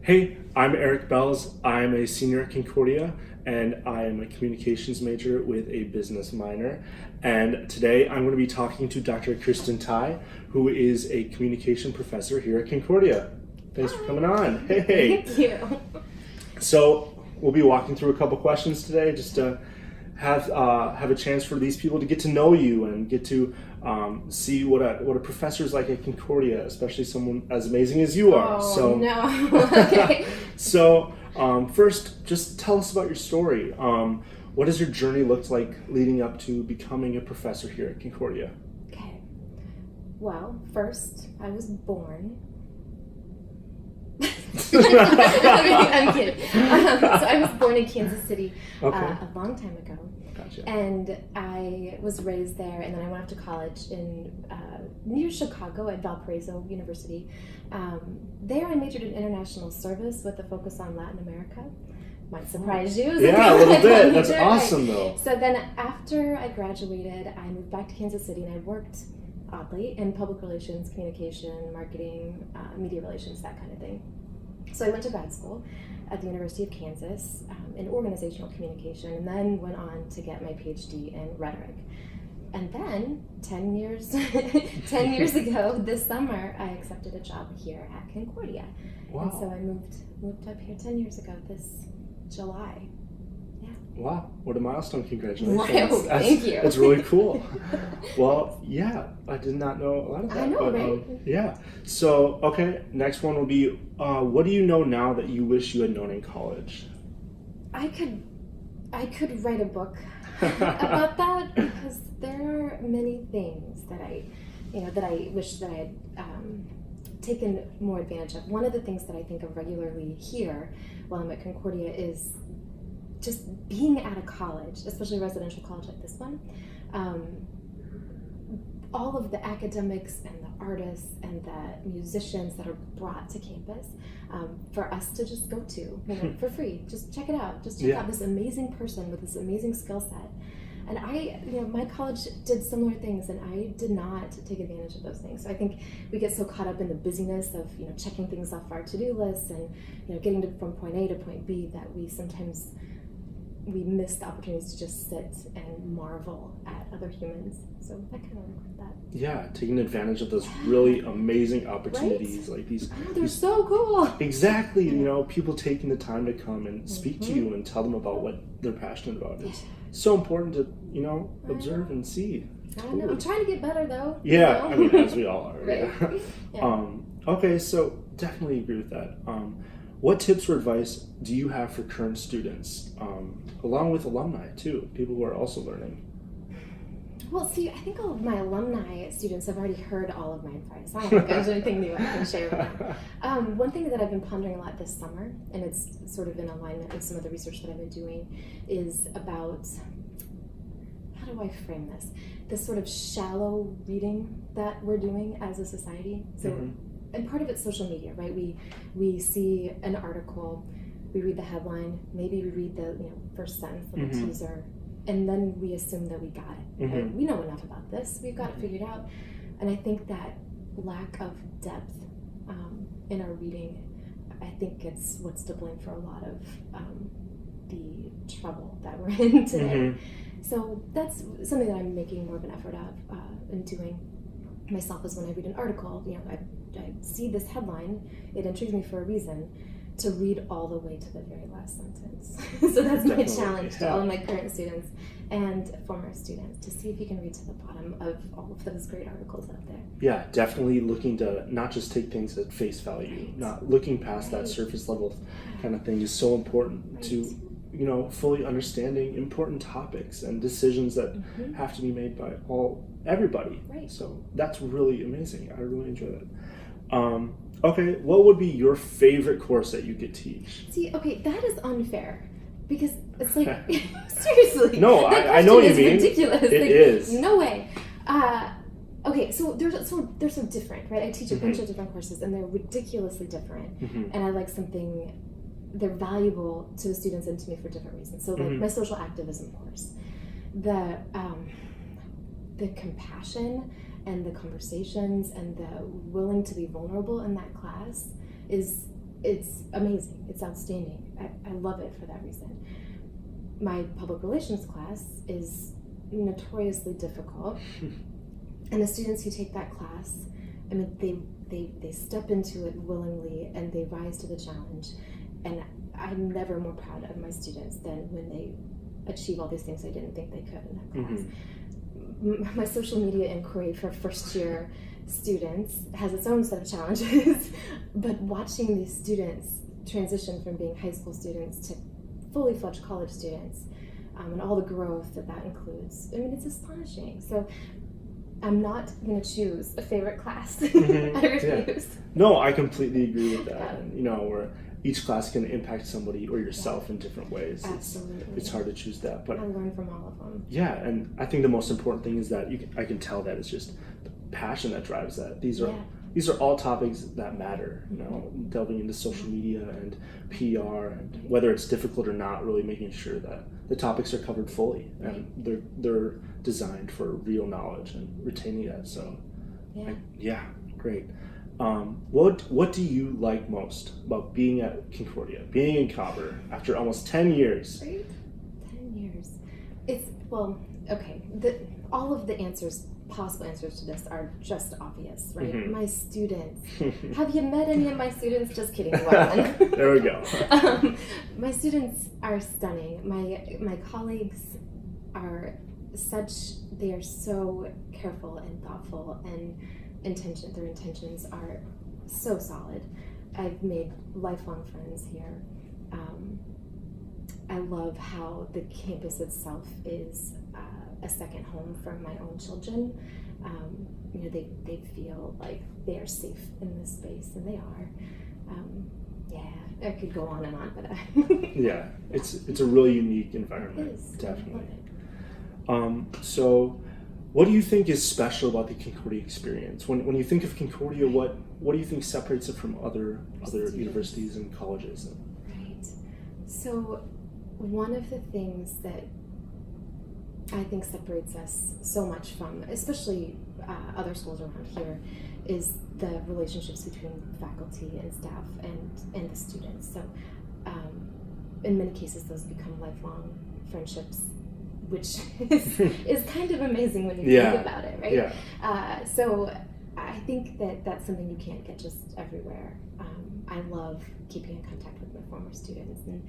Hey, I'm Erik Belz. I'm a senior at Concordia, and I am a communications major with a business minor. And today I'm going to be talking to Dr. Kirsten Theye, who is a communication professor here at Concordia. Thanks for coming on. Hey. Thank you. So we'll be walking through a couple questions today, just to have a chance for these people to get to know you and get to see what a professor's like at Concordia, especially someone as amazing as you are. Oh, no. Okay. So first, just tell us about your story. What has your journey looked like leading up to becoming a professor here at Concordia? Okay. Well, first, I was born. I'm kidding. So I was born in Kansas City a long time ago. Gotcha. And I was raised there, and then I went off to college in near Chicago at Valparaiso University. There I majored in international service with a focus on Latin America. Might surprise you. Yeah, a little bit. That's awesome, though. So then after I graduated, I moved back to Kansas City, and I worked, oddly, in public relations, communication, marketing, media relations, that kind of thing. So I went to grad school at the University of Kansas in organizational communication, and then went on to get my PhD in rhetoric. And then 10 years ago this summer, I accepted a job here at Concordia. Wow. And so I moved up here 10 years ago this July. Yeah. Wow, what a milestone. Congratulations. Wow, thank you. That's really cool. Well, yeah, I did not know a lot of that. I know, right? Yeah. So, okay, next one will be, what do you know now that you wish you had known in college? I could write a book about that, because there are many things that I wish that I had taken more advantage of. One of the things that I think of regularly here while I'm at Concordia is just being at a college, especially a residential college like this one. All of the academics and the artists and the musicians that are brought to campus for us to just go to, for free. Just check it out. Just check out this amazing person with this amazing skill set. And my college did similar things, and I did not take advantage of those things. So I think we get so caught up in the busyness of checking things off our to-do lists and getting from point A to point B that we sometimes miss the opportunities to just sit and marvel at other humans. So I kind of regret that. Yeah, taking advantage of those really amazing opportunities, right? like these. They're so cool. Exactly, people taking the time to come and speak to you and tell them about what they're passionate about. It's so important to, observe and see. I know. I'm trying to get better, though. Yeah, I mean, as we all are. Right. Yeah. Okay, so definitely agree with that. What tips or advice do you have for current students, along with alumni too, people who are also learning? Well, see, I think all of my alumni students have already heard all of my advice. I don't think there's anything new I can share with them. One thing that I've been pondering a lot this summer, and it's sort of in alignment with some of the research that I've been doing, is about, how do I frame this? This sort of shallow reading that we're doing as a society. So. And part of it's social media, right? We see an article, we read the headline, maybe we read the first sentence, little teaser, and then we assume that we got it. Right? We know enough about this. We've got it figured out. And I think that lack of depth in our reading, I think it's what's to blame for a lot of the trouble that we're in today. So that's something that I'm making more of an effort of in doing myself, is when I read an article, I see this headline, it intrigues me for a reason, to read all the way to the very last sentence. So that's my challenge to all of my current students and former students, to see if you can read to the bottom of all of those great articles out there. Yeah, definitely looking to not just take things at face value, not looking past that surface level kind of thing is so important to fully understanding important topics and decisions that have to be made by everybody. Right. So that's really amazing. I really enjoy that. Okay, what would be your favorite course that you could teach? See, okay, that is unfair, because it's like, seriously. No, I know what you mean. Ridiculous. It is. No way. Okay, so they're so different, right? I teach a bunch of different courses, and they're ridiculously different. And I like something. They're valuable to the students and to me for different reasons. So, like my social activism course, the compassion and the conversations and the willing to be vulnerable in that class is it's amazing. It's outstanding. I love it for that reason. My public relations class is notoriously difficult, and the students who take that class, I mean, they step into it willingly and they rise to the challenge. And I'm never more proud of my students than when they achieve all these things I didn't think they could in that class. My social media inquiry for first year students has its own set of challenges, but watching these students transition from being high school students to fully fledged college students, and all the growth that includes, I mean, it's astonishing. So I'm not going to choose a favorite class. I refuse. Yeah. No, I completely agree with that. And, where each class can impact somebody or yourself in different ways. Absolutely. It's hard to choose that. But I learn from all of them. Yeah, and I think the most important thing is that I can tell that it's just the passion that drives that. These are all topics that matter, delving into social media and PR, and whether it's difficult or not, really making sure that the topics are covered fully and they're designed for real knowledge and retaining that. So, great. What do you like most about being at Concordia, being in Cobber after almost 10 years? Right? 10 years. It's, well, okay. All of the possible answers to this are just obvious, right? My students. Have you met any of my students? Just kidding. Well, there we go. My students are stunning. My colleagues are they are so careful and thoughtful, and their intentions are so solid. I've made lifelong friends here. I love how the campus itself is a second home for my own children. They feel like they are safe in this space, and they are. I could go on and on, but yeah, it's a really unique environment. It is. Definitely. So what do you think is special about the Concordia experience? When you think of Concordia, what do you think separates it from other universities and colleges? Right. So one of the things that I think separates us so much from, especially other schools around here, is the relationships between faculty and staff and the students. So in many cases, those become lifelong friendships, which is kind of amazing when you think about it, right? Yeah. So I think that's something you can't get just everywhere. I love keeping in contact with my former students, and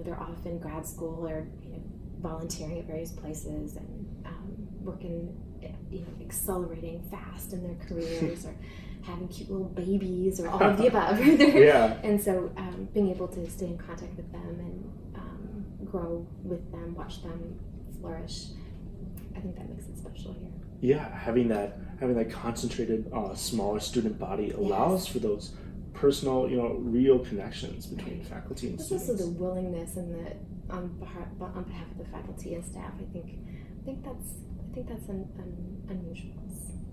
they're off in grad school or volunteering at various places and working, accelerating fast in their careers or having cute little babies or all of the above. And so being able to stay in contact with them and grow with them, watch them flourish, I think that makes it special here. Yeah, having that concentrated, smaller student body allows for those personal, real connections between faculty and students. There's also the willingness and the on behalf of the faculty and staff. I think that's unusual.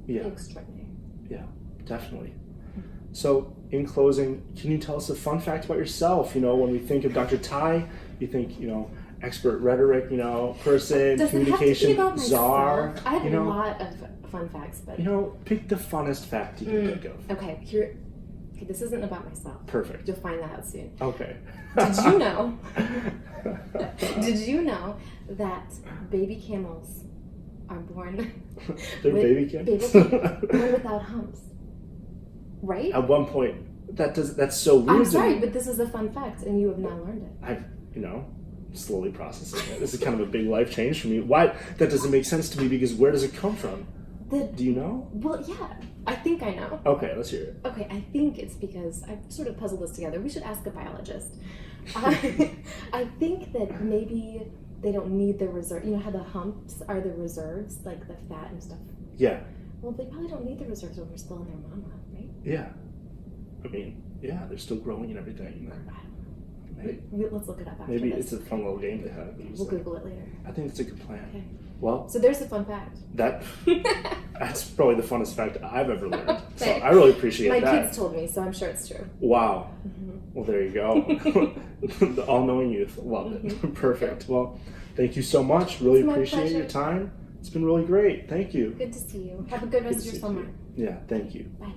It's extraordinary. Yeah, definitely. So, in closing, can you tell us a fun fact about yourself? When we think of Dr. Theye, you think, expert rhetoric, person, communication czar. I have a lot of fun facts, but pick the funnest fact you can think of. Okay, this isn't about myself. Perfect. You'll find that out soon. Okay. Did you know that baby camels are born They're baby camels? born without humps? Right? At one point, that's so weird. I'm sorry, but this is a fun fact, and you have now learned it. I've, slowly processing it. This is kind of a big life change for me. Why? That doesn't make sense to me, because where does it come from? Do you know? Well, yeah. I think I know. Okay, let's hear it. Okay, I think it's because I've sort of puzzled this together. We should ask a biologist. I think that maybe they don't need the reserve. How the humps are the reserves, like the fat and stuff? Yeah. Well, they probably don't need the reserves when we're still in their mama, right? Yeah. I mean, they're still growing and everything. Let's look it up after maybe this. it's a fun little game to have. We'll Google it later. I think it's a good plan. Okay. Well, so there's a fun fact. That's probably the funnest fact I've ever learned. So I really appreciate that. My kids told me, so I'm sure it's true. Wow. Well, there you go. The all-knowing youth. Love it. Perfect. Well, thank you so much. Really appreciate your time. It's been really great. Thank you. Good to see you. Have a good rest of your summer. Yeah, thank you. Bye.